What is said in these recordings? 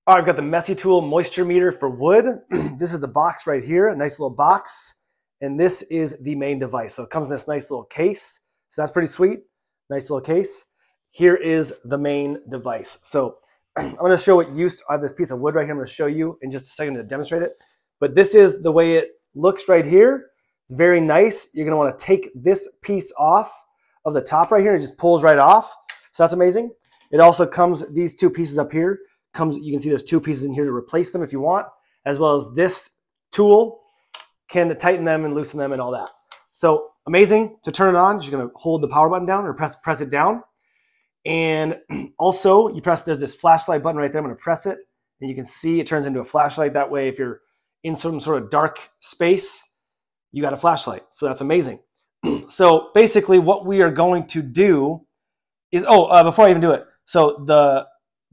All right, I've got the MESITOOL moisture meter for wood. This is the box right here, a nice little box. And this is the main device. So it comes in this nice little case. So that's pretty sweet. Nice little case. Here is the main device. So I'm going to show what use of this piece of wood right here. I'm going to show you in just a second to demonstrate it. But this is the way it looks right here. It's very nice. You're going to want to take this piece off of the top right here. And it just pulls right off. So that's amazing. It also comes, these two pieces up here, you can see there's two pieces in here to replace them if you want, as well as this tool can tighten them and loosen them and all that. So amazing. To turn it on, you're just going to hold the power button down or press it down. And also you there's this flashlight button right there. I'm going to press it and you can see it turns into a flashlight. That way, if you're in some sort of dark space, you got a flashlight. So that's amazing. So basically what we are going to do is, before I even do it, so the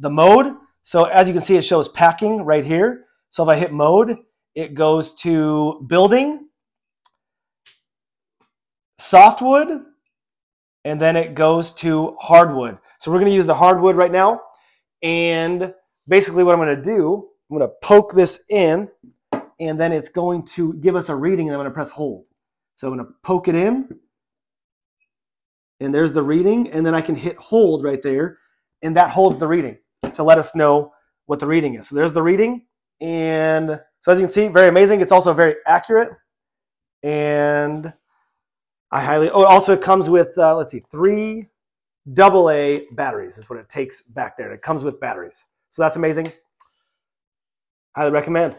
mode, so as you can see, it shows packing right here. So if I hit mode, it goes to building, softwood, and then it goes to hardwood. So we're going to use the hardwood right now. And basically what I'm going to do, I'm going to poke this in, and then it's going to give us a reading, and I'm going to press hold. So I'm going to poke it in, and there's the reading, and then I can hit hold right there, and that holds the reading to let us know what the reading is. So there's the reading, and so as you can see, very amazing. It's also very accurate, and I highly, also it comes with, let's see, 3 AA batteries is what it takes back there. It comes with batteries. So that's amazing. Highly recommend.